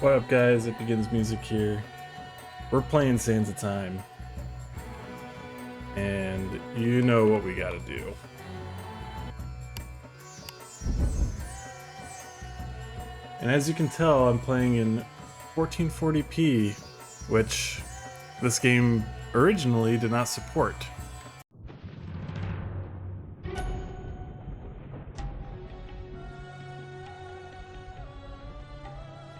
What up, guys? It begins music here. We're playing Sands of Time, and you know what we gotta do. And as you can tell, I'm playing in 1440p, which this game originally did not support.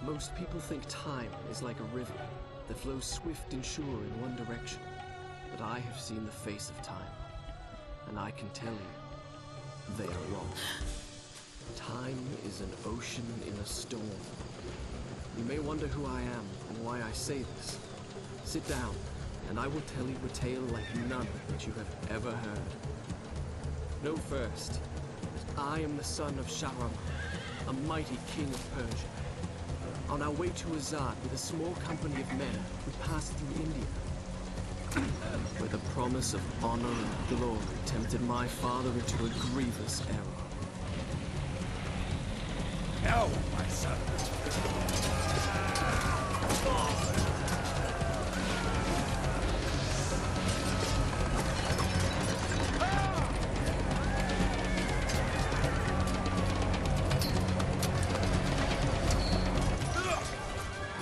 Most people think time is like a river that flows swift and sure in one direction. But I have seen the face of time, and I can tell you, they are wrong. Time is an ocean in a storm. You may wonder who I am and why I say this. Sit down, and I will tell you a tale like none that you have ever heard. Know first that I am the son of Shahram, a mighty king of Persia. On our way to Azad with a small company of men, we passed through India, where the promise of honor and glory tempted my father into a grievous error. Now, my son.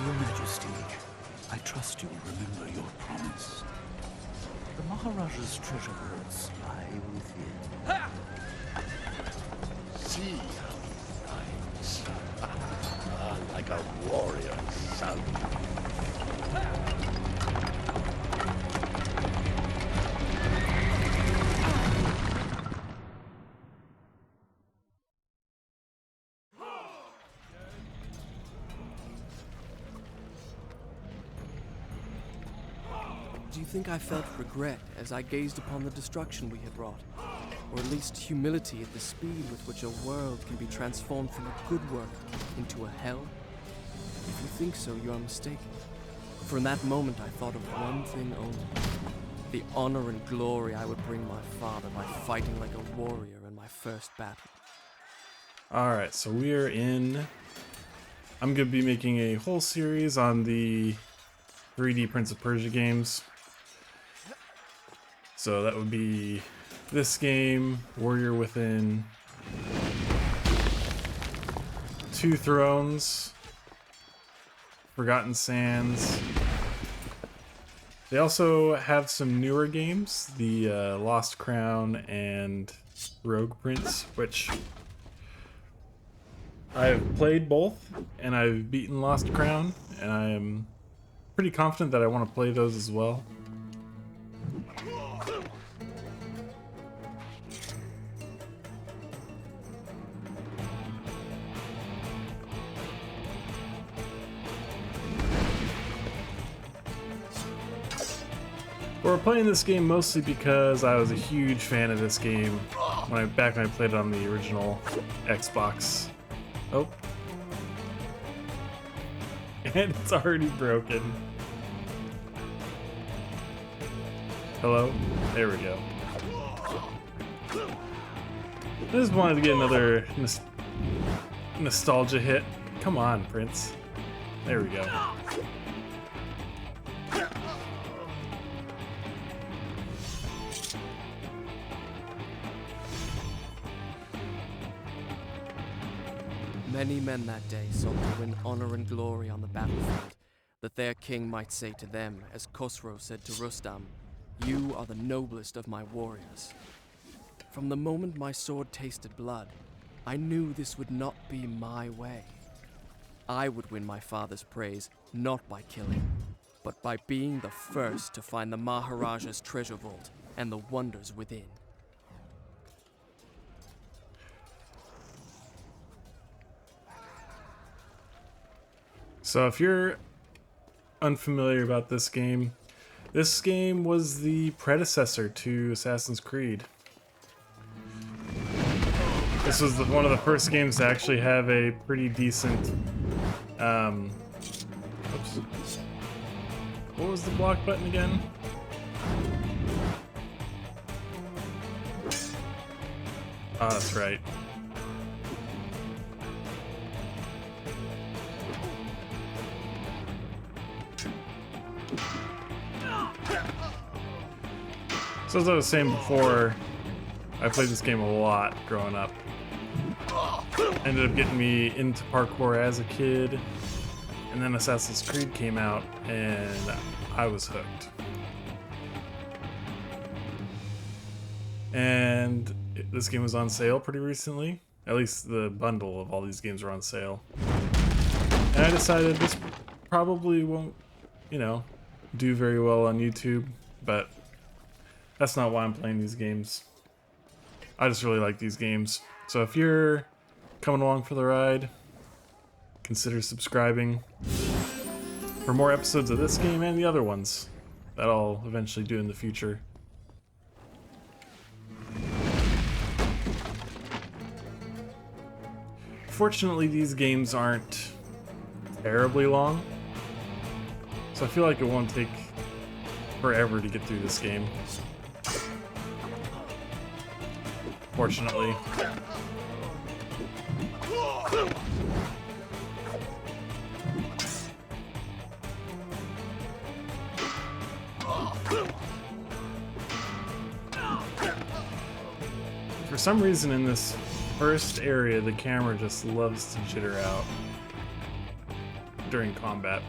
Your Majesty, I trust you will remember your promise. The Maharaja's treasure vaults lie within. See how he fights. Like a warrior son. Do you think I felt regret as I gazed upon the destruction we had wrought? Or at least humility at the speed with which a world can be transformed from a good work into a hell? If you think so, you are mistaken. For in that moment I thought of one thing only. The honor and glory I would bring my father by fighting like a warrior in my first battle. Alright, so we are in... I'm going to be making a whole series on the 3D Prince of Persia games. So that would be this game, Warrior Within, Two Thrones, Forgotten Sands. They also have some newer games, the Lost Crown and Rogue Prince, which I've played both, and I've beaten Lost Crown, and I'm pretty confident that I want to play those as well. We're playing this game mostly because I was a huge fan of this game back when I played it on the original Xbox. Oh. And it's already broken. Hello? There we go. I just wanted to get another nostalgia hit. Come on, Prince. There we go. Many men that day sought to win honor and glory on the battlefield, that their king might say to them, as Khosrow said to Rustam, "You are the noblest of my warriors." From the moment my sword tasted blood, I knew this would not be my way. I would win my father's praise, not by killing, but by being the first to find the Maharaja's treasure vault and the wonders within. So if you're unfamiliar about this game was the predecessor to Assassin's Creed. This was one of the first games to actually have a pretty decent, oops. What was the block button again? Oh, that's right. So as I was saying before, I played this game a lot growing up. Ended up getting me into parkour as a kid, and then Assassin's Creed came out, and I was hooked. And this game was on sale pretty recently. At least the bundle of all these games were on sale. And I decided this probably won't, you know, do very well on YouTube, but that's not why I'm playing these games. I just really like these games. So if you're coming along for the ride, consider subscribing for more episodes of this game and the other ones that I'll eventually do in the future. Fortunately, these games aren't terribly long, so I feel like it won't take forever to get through this game. Fortunately. For some reason in this first area, the camera just loves to jitter out during combat.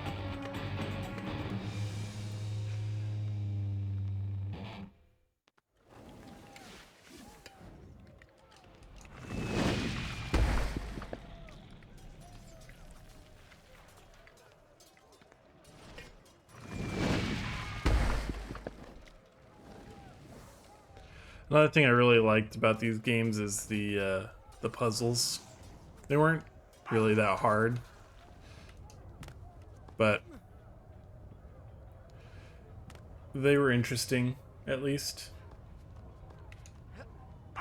Another thing I really liked about these games is the puzzles. They weren't really that hard, but they were interesting, at least.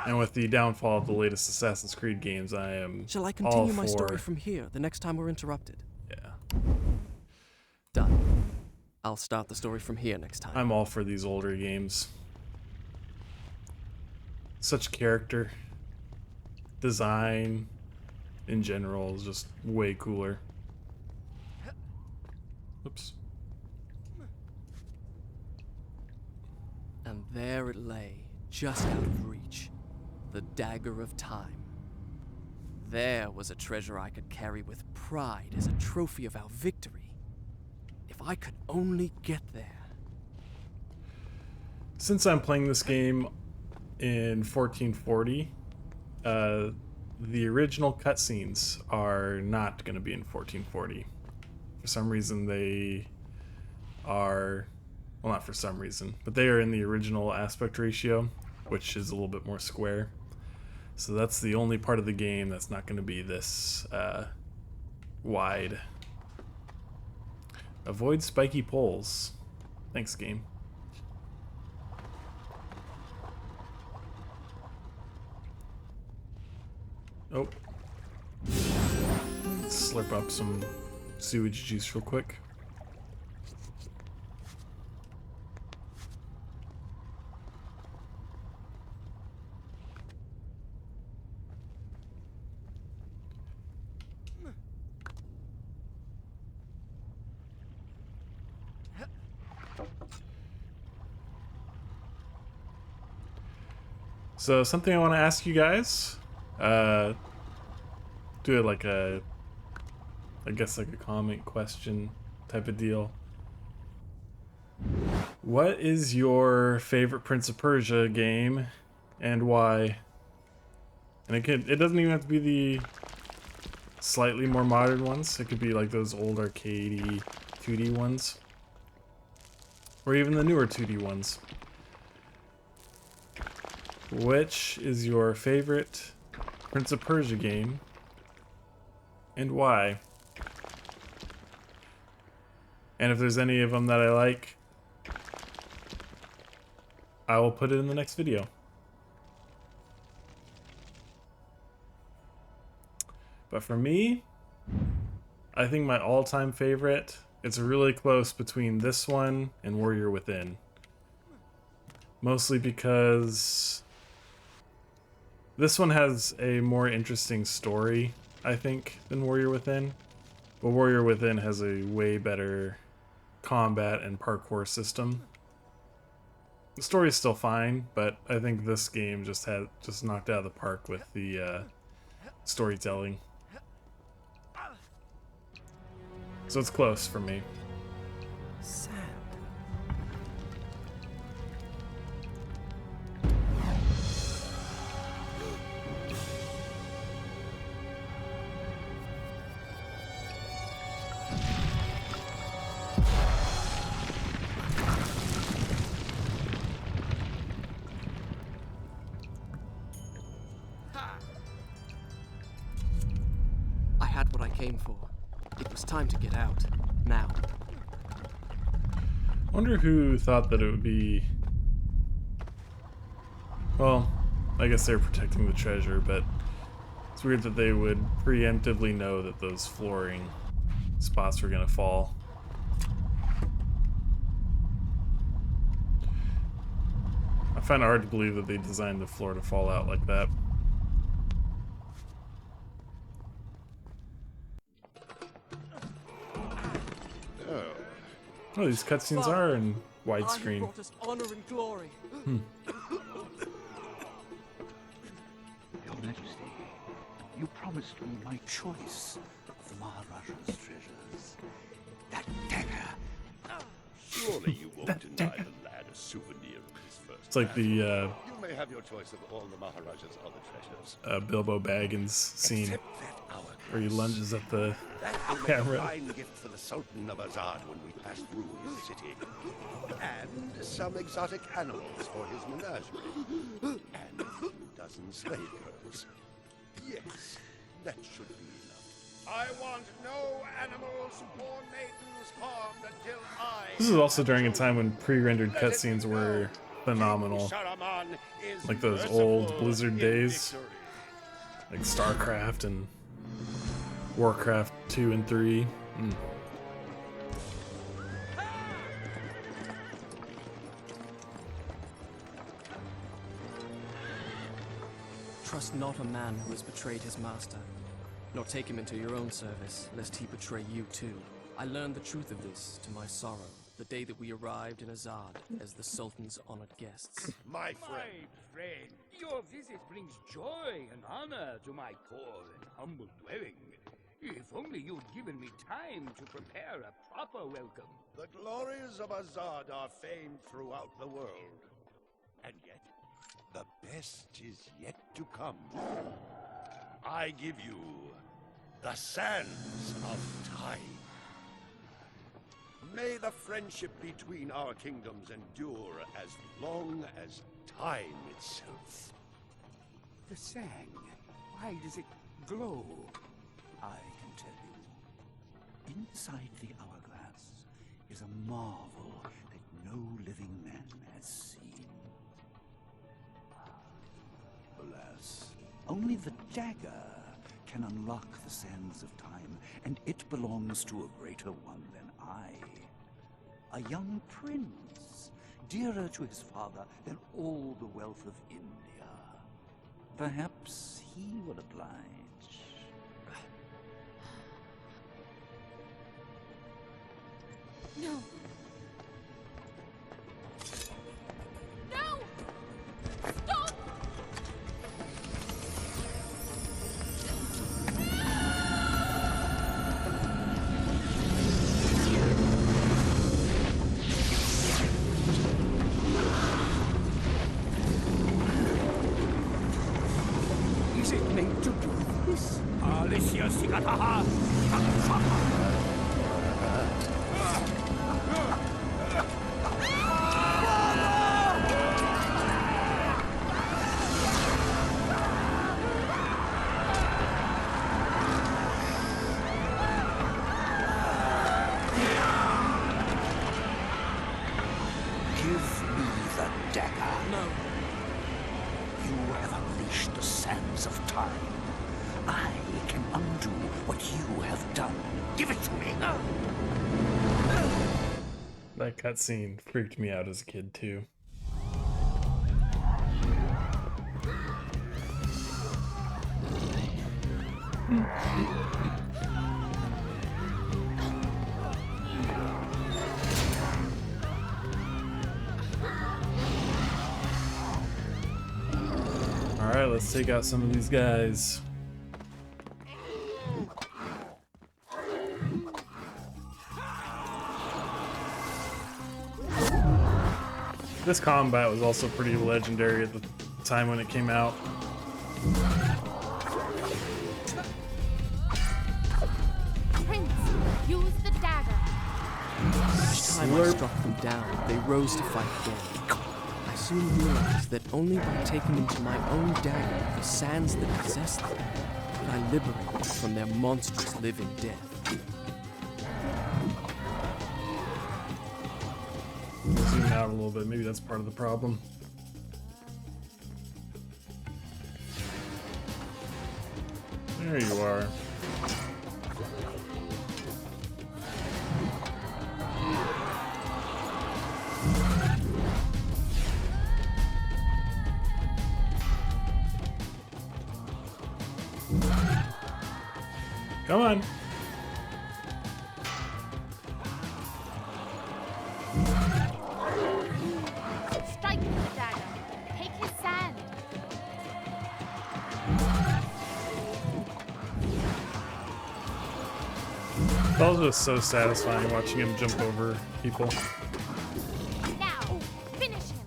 And with the downfall of the latest Assassin's Creed games, I am Shall I all continue for... my story from here the next time we're interrupted? Yeah. Done. I'll start the story from here next time. I'm all for these older games. Such character design in general is just way cooler. Oops. And there it lay, just out of reach. The dagger of time. There was a treasure I could carry with pride as a trophy of our victory. If I could only get there. Since I'm playing this game in 1440, the original cutscenes are not going to be in 1440. For some reason they are, well, not for some reason, but they are in the original aspect ratio, which is a little bit more square. So that's the only part of the game that's not going to be this wide. Avoid spiky poles. Thanks, game. Oh. Slurp up some sewage juice real quick. So something I want to ask you guys, do it like a, I guess like a comment question type of deal. What is your favorite Prince of Persia game and why? And it doesn't even have to be the slightly more modern ones. It could be like those old arcadey 2D ones, or even the newer 2D ones. Which is your favorite Prince of Persia game and why? And if there's any of them that I like, I will put it in the next video. But for me, I think my all-time favorite, it's really close between this one and Warrior Within. Mostly because this one has a more interesting story, I think, than Warrior Within. But Warrior Within has a way better combat and parkour system. The story is still fine, but I think this game just knocked out of the park with the storytelling. So it's close for me. Sand. I had what I came for. It was time to get out. Now. I wonder who thought that it would be... Well, I guess they're protecting the treasure, but it's weird that they would preemptively know that those flooring spots were gonna fall. I find it hard to believe that they designed the floor to fall out like that. Oh, these cutscenes are in widescreen. brought us honor and glory. Your Majesty, you promised me my choice of the Maharaja's treasures. That dagger. Surely you won't deny the lad a souvenir of his first. It's like the You may have your choice of all the Maharaja's other treasures. Bilbo Baggins scene Except that hourglass. where he lunges at the That will make camera. a fine gift for the Sultan of Azad when we pass through his city. And some exotic animals for his menagerie. And a few dozen slave girls. Yes, that should be enough. I want no animals or maidens harmed until I... This is also during a time when pre-rendered cutscenes were phenomenal. Sharaman is Like those merciful old Blizzard in days. victory. Like StarCraft and Warcraft 2 and 3. Trust not a man who has betrayed his master, nor take him into your own service, lest he betray you too. I learned the truth of this to my sorrow, the day that we arrived in Azad as the Sultan's honored guests. My friend. My friend, your visit brings joy and honor to my poor and humble dwelling. If only you'd given me time to prepare a proper welcome. The glories of Azad are famed throughout the world. And yet, the best is yet to come. I give you the sands of time. May the friendship between our kingdoms endure as long as time itself. The sand, why does it glow? I can tell you. Inside the hourglass is a marvel that no living man has seen. Alas, only the dagger can unlock the sands of time, and it belongs to a greater one than I. A young prince, dearer to his father than all the wealth of India. Perhaps he will oblige. No. No! Stop! Is it meant to do this? Alicia Sigataha! Give me the dagger. No, You have unleashed the sands of time. I can undo what you have done. Give it to me. That cutscene freaked me out as a kid too. Alright, let's take out some of these guys. This combat was also pretty legendary at the time when it came out. Prince, use the dagger. Each time I struck them down, they rose to fight again. I soon realized that only by taking into my own dagger the sands that possess them could I liberate them from their monstrous living death. Zoom out a little bit, maybe that's part of the problem. There you are. Come on. Strike with the dagger. Take his sand. It's also just so satisfying watching him jump over people. Now, finish him.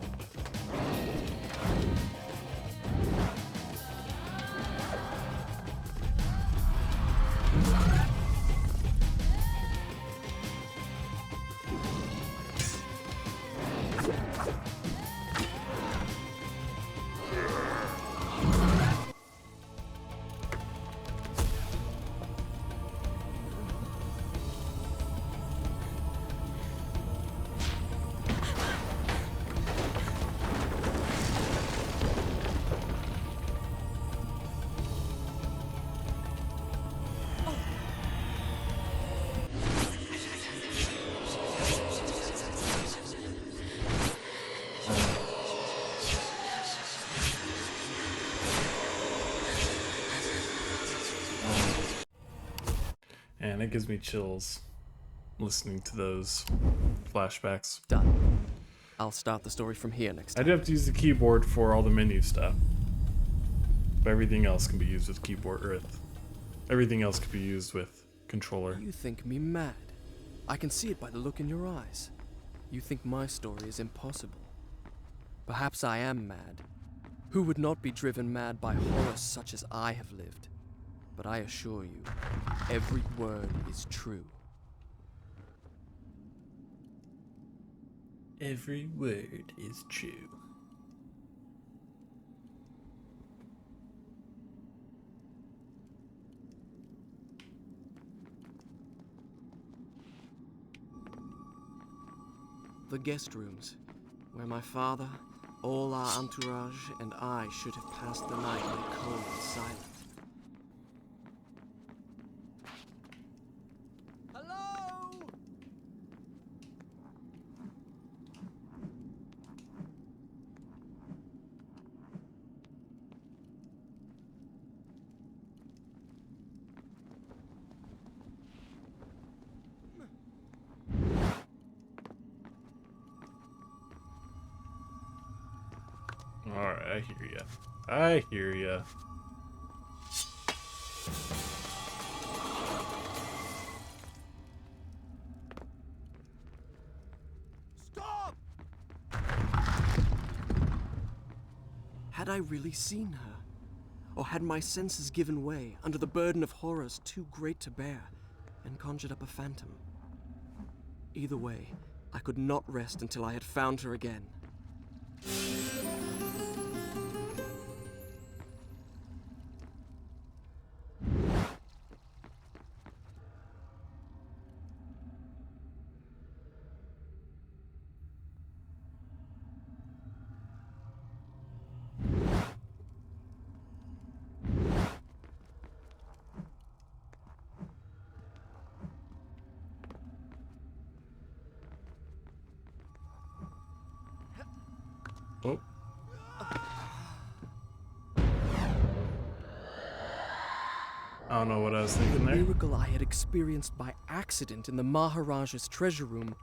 And it gives me chills listening to those flashbacks. Done. I'll start the story from here next I time. do have to use the keyboard for all the menu stuff. But everything else can be used with keyboard, or everything else can be used with controller. You think me mad. I can see it by the look in your eyes. You think my story is impossible. Perhaps I am mad. Who would not be driven mad by horrors such as I have lived? But I assure you, every word is true. Every word is true. The guest rooms, where my father, all our entourage, and I should have passed the night lay cold and silent. Hello? Alright, I hear ya. I hear ya. Stop! Had I really seen her? Or had my senses given way under the burden of horrors too great to bear and conjured up a phantom? Either way, I could not rest until I had found her again. Oh. I don't know what I was thinking there. Miracle I had experienced by accident in the Maharaja's treasure room,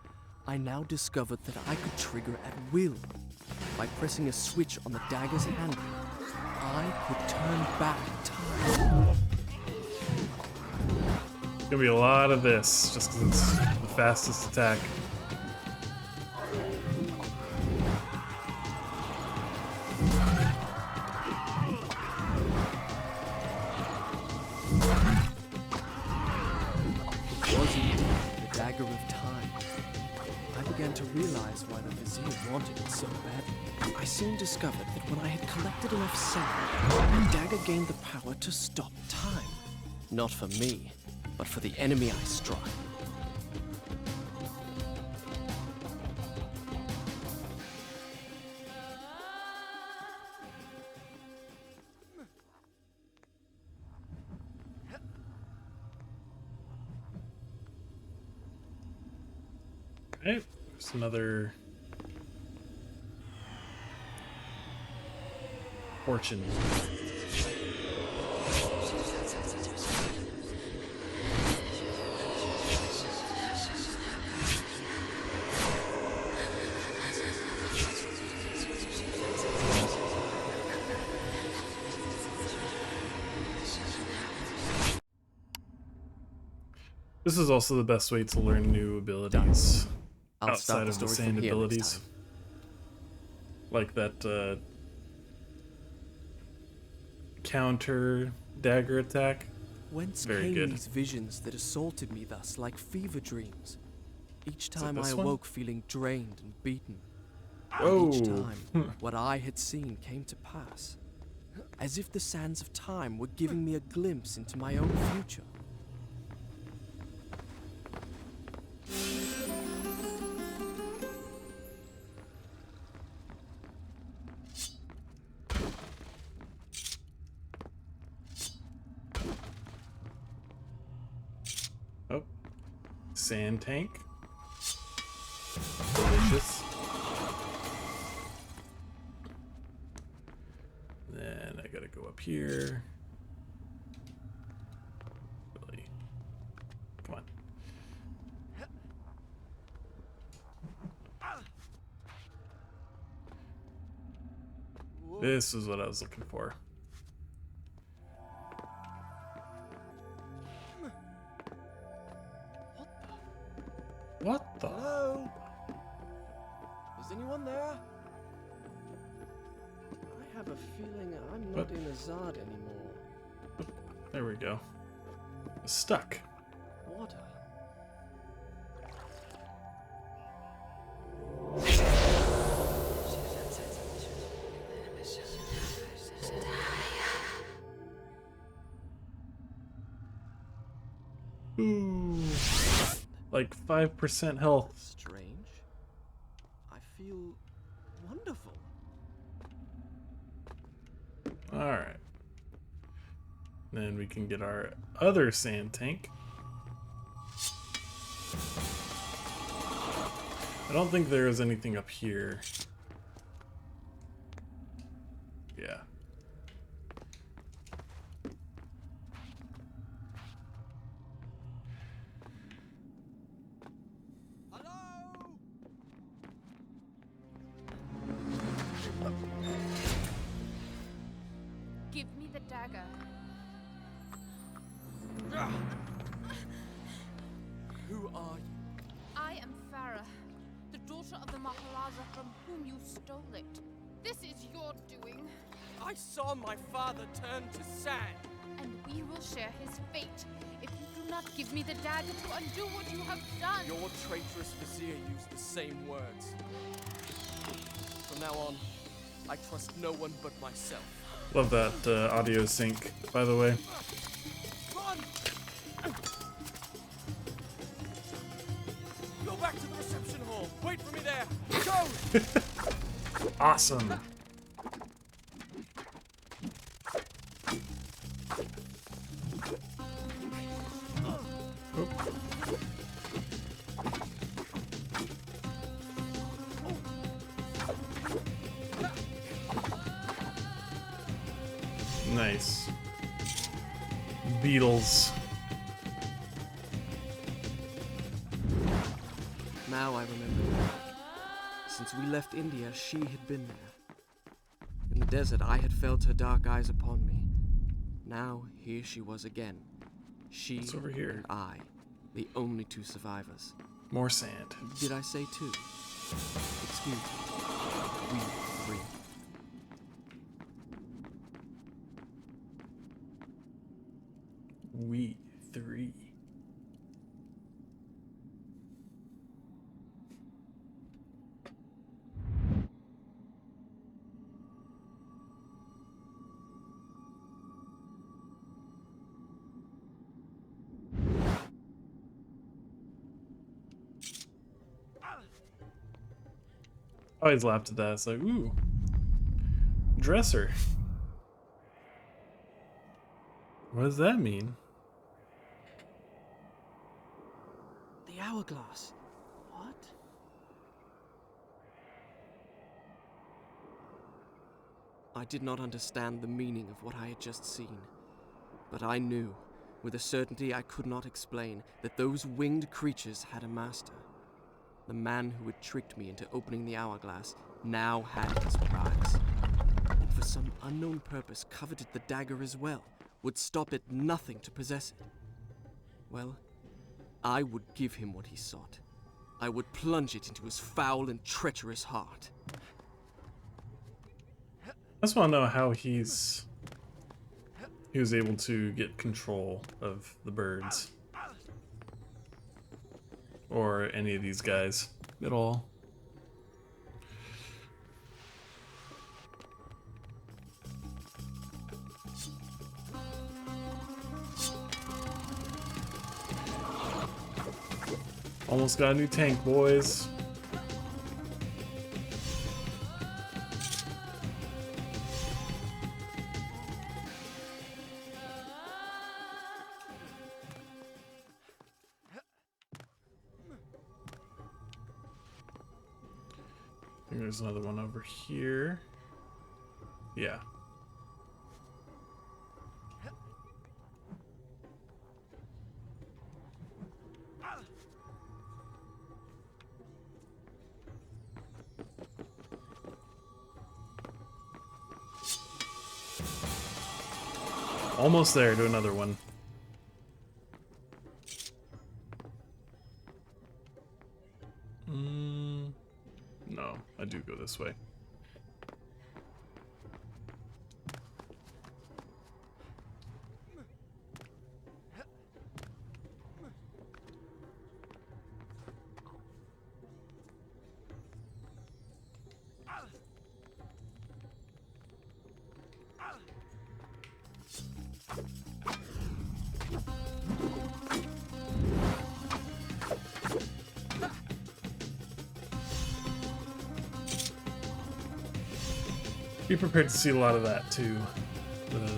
I now discovered that I could trigger at will by pressing a switch on the dagger's handle. I could turn back time. Gonna be a lot of this, just because it's the fastest attack. It was indeed the dagger of time. I began to realize why the vizier wanted it so badly. I soon discovered that when I had collected enough sand, the dagger gained the power to stop time. Not for me, but for the enemy I struck. Okay, there's another fortune. This is also the best way to learn new abilities I'll outside of the sand abilities. Like that counter dagger attack. Whence Very came good. these visions that assaulted me thus like fever dreams? Each it time I this one? awoke feeling drained and beaten. Whoa! And each time, what I had seen came to pass. As if the sands of time were giving me a glimpse into my own future. Oh, sand tank. Delicious. Then I gotta go up here. Really? Come on. This is what I was looking for. What the? Hello? Is anyone there? I have a feeling I'm not What? in Azad anymore. There we go. Stuck. Water. Ooh. Like 5% health. Strange. I feel wonderful. Alright. Then we can get our other sand tank. I don't think there is anything up here. Yeah. Give me the dagger. Who are you? I am Farah, the daughter of the Maharaja from whom you stole it. This is your doing, I saw my father turn to sand. and we will share his fate if you do not give me the dagger to undo what you have done. Your traitorous vizier used the same words. From now on, I trust no one but myself. Love that audio sync, by the way. Run! Go back to the reception hall. Wait for me there. Go! Awesome. Nice. Beetles. Now I remember. Since we left India, she had been there. In the desert, I had felt her dark eyes upon me. Now, here she was again. She What's over here? and I, the only two survivors. More sand. Did I say two? Excuse me. We three. We three. I always laughed at that. It's like, ooh, dresser. What does that mean? The hourglass. What? I did not understand the meaning of what I had just seen, but I knew, with a certainty I could not explain, that those winged creatures had a master. The man who had tricked me into opening the hourglass now had his prize, and for some unknown purpose coveted the dagger as well, would stop at nothing to possess it. Well, I would give him what he sought. I would plunge it into his foul and treacherous heart. I just want to know how he was able to get control of the birds. Or any of these guys at all. Almost got a new tank, boys. I think there's another one over here. Yeah. Almost there to another one. No, I do go this way. Be prepared to see a lot of that too. The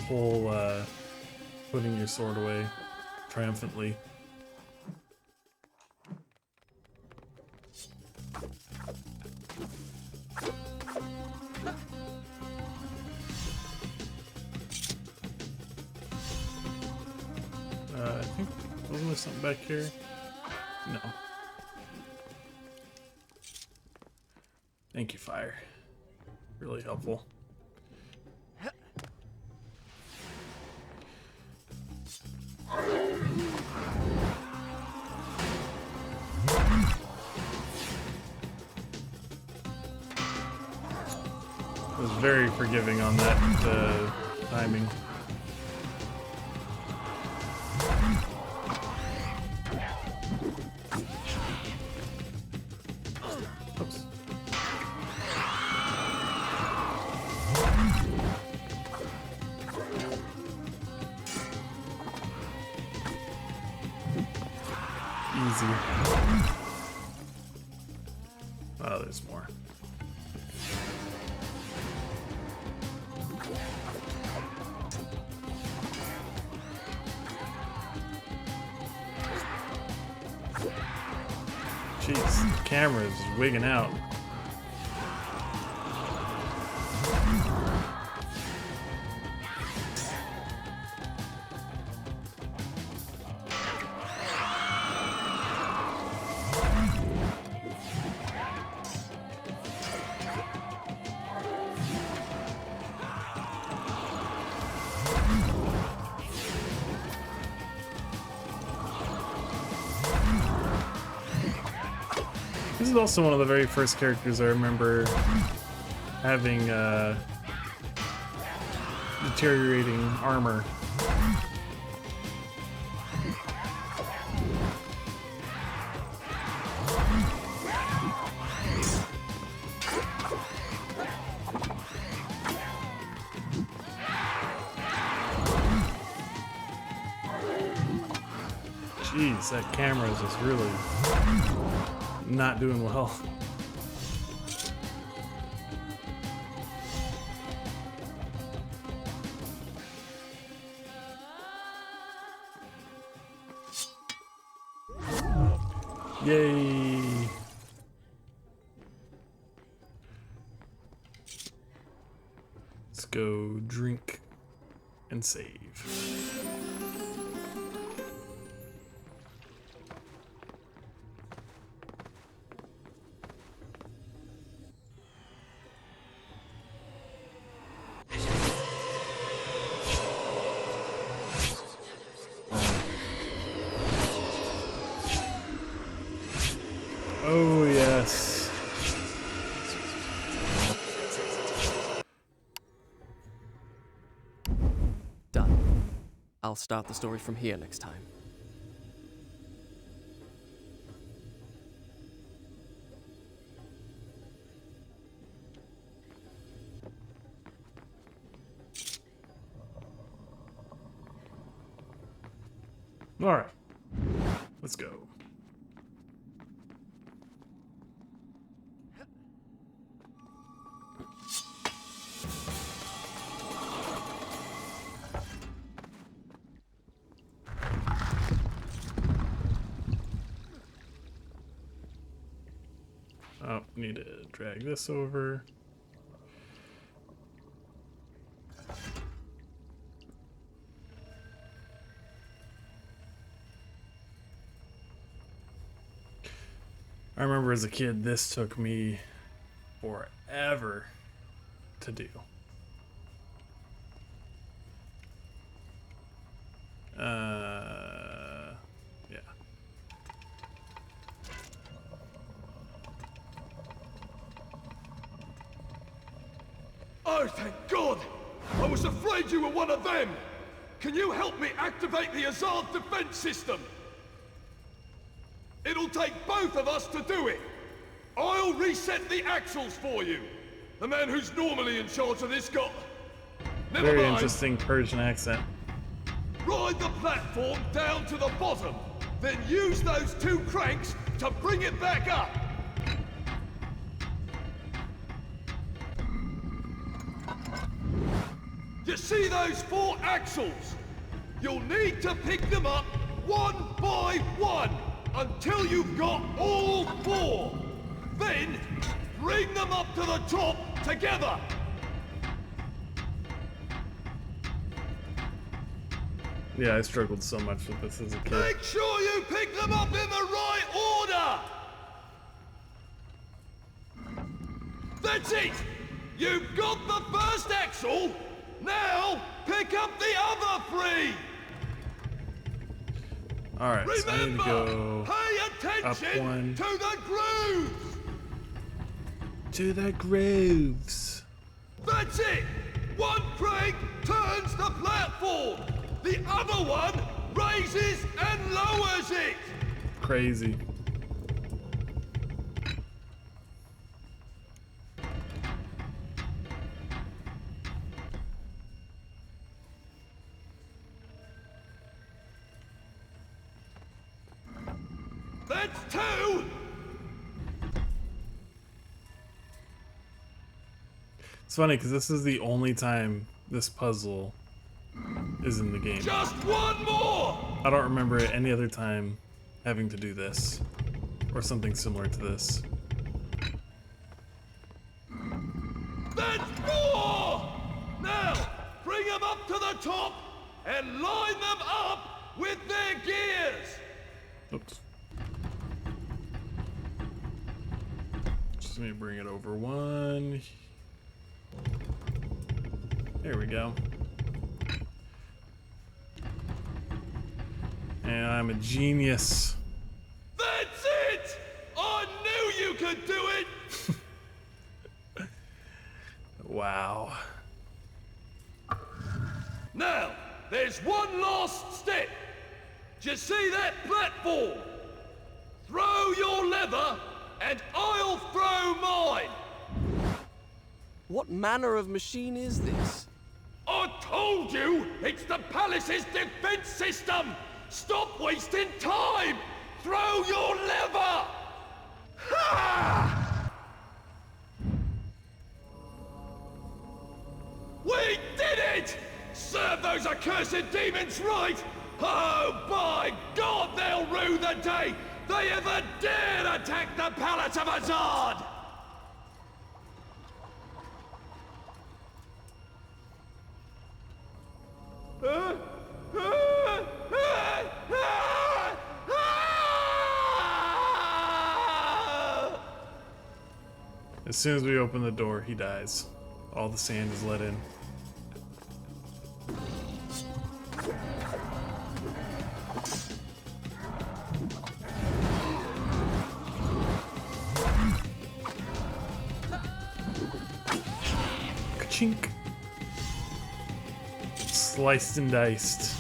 whole putting your sword away triumphantly. I think wasn't there something back here? No. Thank you, fire. Really helpful. I was very forgiving on that timing. Oops. Easy. Oh, there's more. Jeez, the camera is wigging out. This is also one of the very first characters I remember having deteriorating armor. Jeez, that camera is just really not doing well. Yay! Let's go drink and save. Oh, yes. Done. I'll start the story from here next time. All right. Let's go. Oh, need to drag this over. I remember as a kid, this took me forever to do. Yeah. Oh, thank God! I was afraid you were one of them! Can you help me activate the Azad defense system? It'll take both of us to do it! I'll reset the axles for you! The man who's normally in charge of this got... Never Very mind. interesting Persian accent. Ride the platform down to the bottom, then use those two cranks to bring it back up! You see those 4 axles? You'll need to pick them up one by one until you've got all 4. Then, bring them up to the top together. Yeah, I struggled so much with this as a kid. Make sure you pick them up in the right order! That's it! You've got the first axle! Now, pick up the other 3! Alright, so I need to go pay attention up one. to the grooves! To the grooves. That's it! One crank turns the platform! The other one raises and lowers it! Crazy. That's 2! It's funny because this is the only time this puzzle is in the game. Just one more! I don't remember any other time having to do this or something similar to this. That's 4! Now, bring them up to the top and line them up with their gears! Oops. Just let me bring it over one. There we go. And I'm a genius. That's it! I knew you gonna do it? Wow. Now, there's one last step. Do you see that platform? Throw your lever, and I'll throw mine. What manner of machine is this? I told you, it's the palace's defense system. Stop wasting time. Throw your lever. Ha! We did it! Serve those accursed demons right! Oh, by God, they'll rue the day they ever dared attack the Palace of Azad! As soon as we open the door, he dies. All the sand is let in. Ka-chink. Sliced and diced.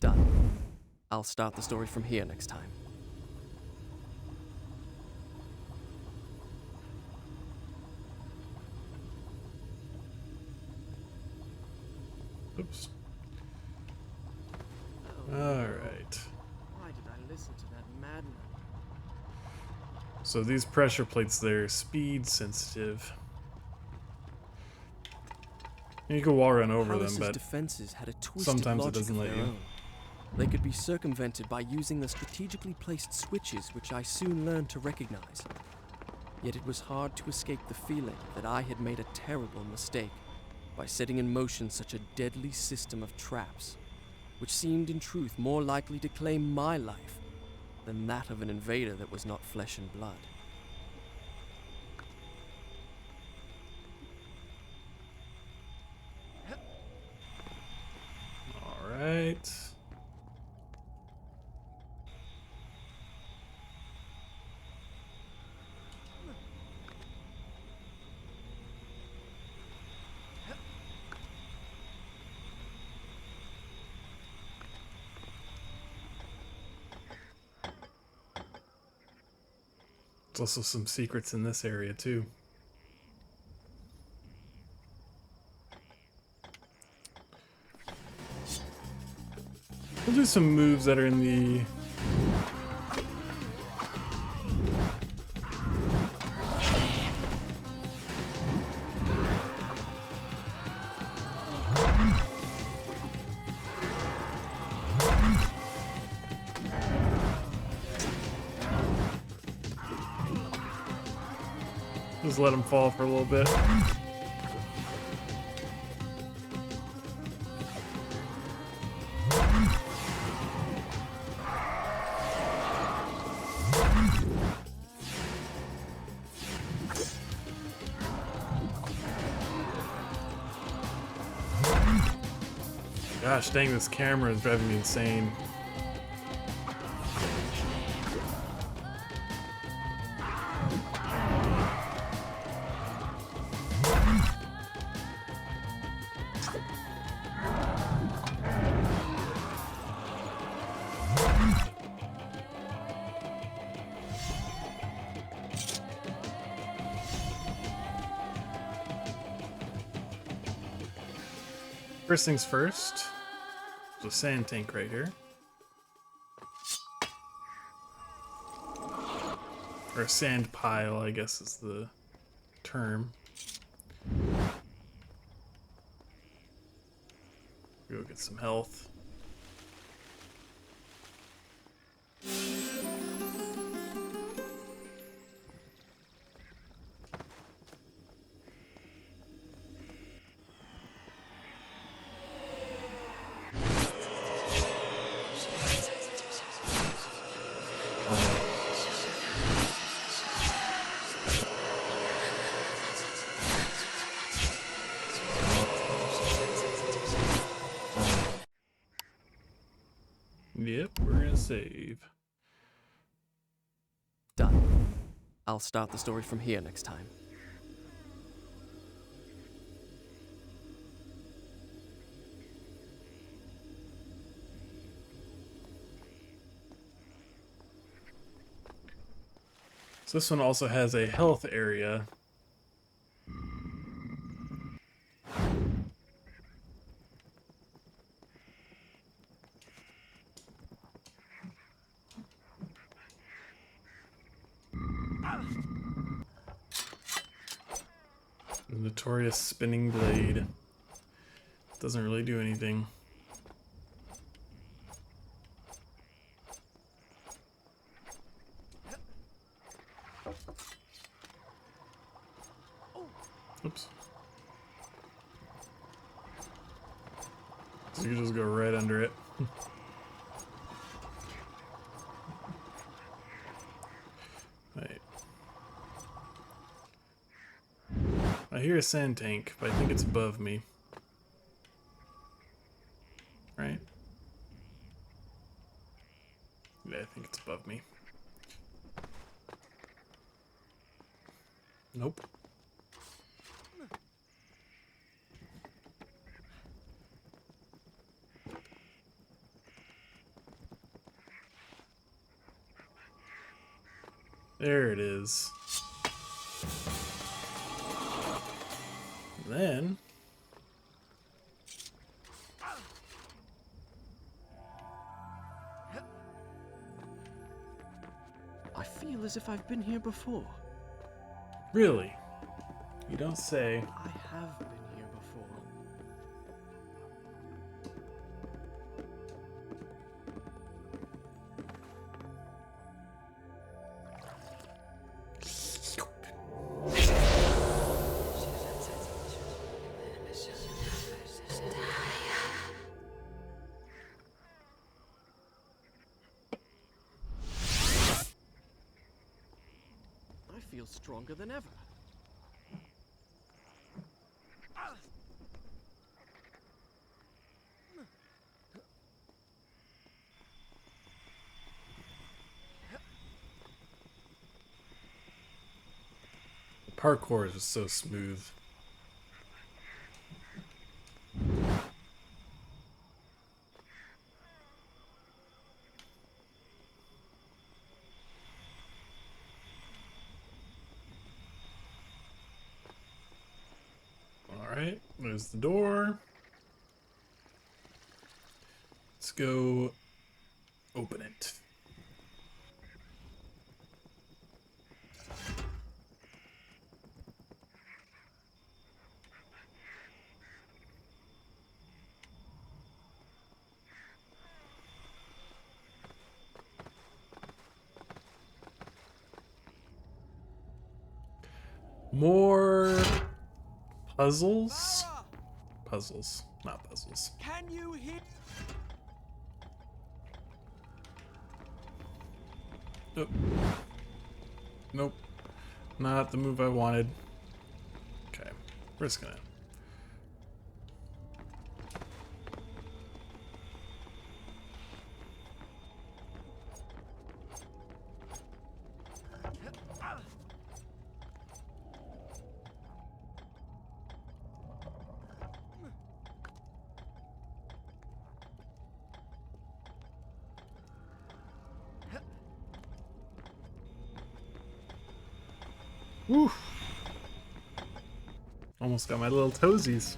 Done. I'll start the story from here next time. Oops. Alright. Why did I listen to that madman? So these pressure plates, they're speed sensitive. You can wall run over them, Palace's but defenses had a twisted sometimes it logic doesn't of let their you. own. They could be circumvented by using the strategically placed switches, which I soon learned to recognize. Yet it was hard to escape the feeling that I had made a terrible mistake by setting in motion such a deadly system of traps, which seemed in truth more likely to claim my life than that of an invader that was not flesh and blood. Alright. There's also some secrets in this area too. We'll do some moves that are in the just let him fall for a little bit. Gosh dang, this camera is driving me insane. First things first, there's a sand tank right here. Or a sand pile, I guess is the term. Go get some health. Yep, we're gonna save. Done. I'll start the story from here next time. So this one also has a health area. The notorious spinning blade. Doesn't really do anything. Oops. So you can just go right under it. Right. I hear a sand tank, but I think it's above me. Right? Yeah, I think it's above me. Nope. There it is. Then I feel as if I've been here before. really, you don't say. I have been here before. I feel stronger than ever. Parkour is so smooth. Alright, there's the door. Let's go open it. More puzzles? Puzzles, not puzzles. Can you hear? Nope. Nope. Not the move I wanted. Okay, we're just gonna. Woo! Almost got my little toesies.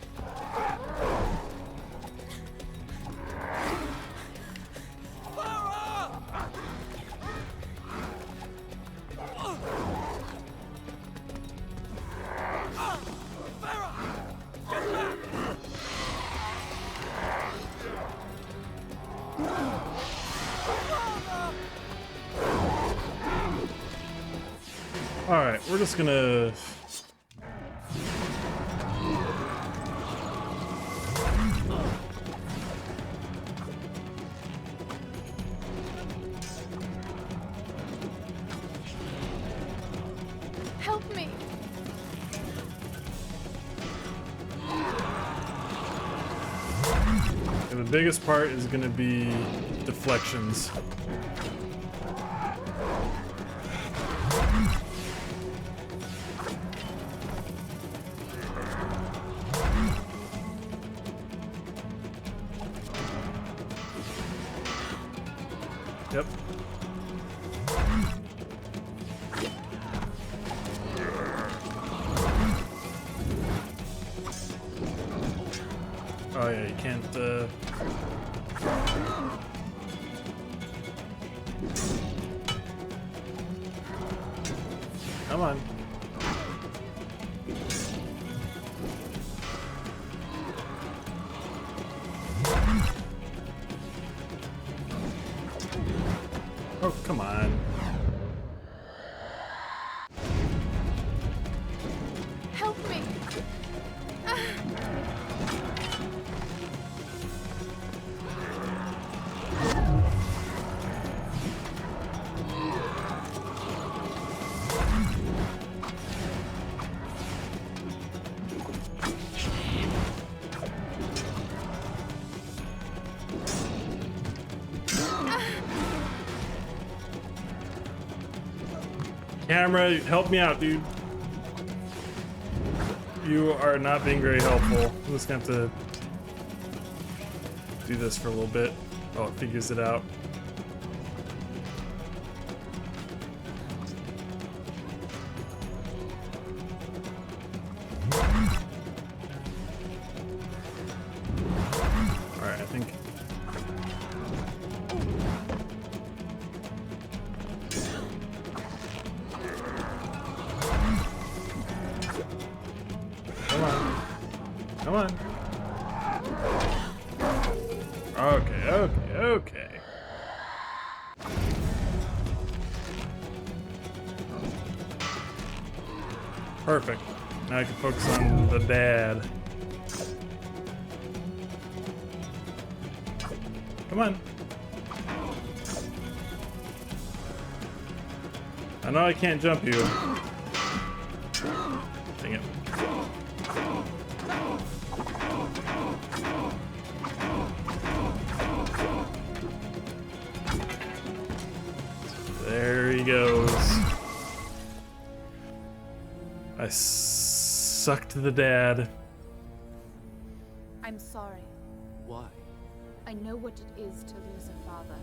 Alright, we're just gonna... Help me! The biggest part is gonna be deflections. Yep. Oh yeah, you can't, Come on. Oh, come on. Help me! Camera, help me out, dude. You are not being very helpful. I'm just gonna have to do this for a little bit while it figures it out. Alright, I think. Come on. Come on. Okay, okay, okay. Perfect. Now I can focus on the dad. Come on. I know I can't jump you. Dang it. There he goes. I sucked the dad. I'm sorry. Why? I know what it is to lose a father.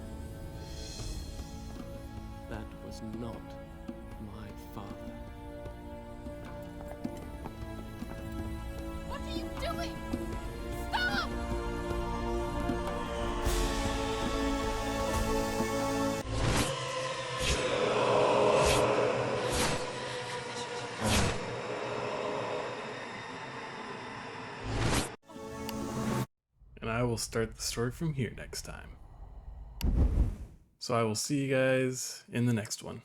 That was not my father. What are you doing? Stop! And I will start the story from here next time. So I will see you guys in the next one.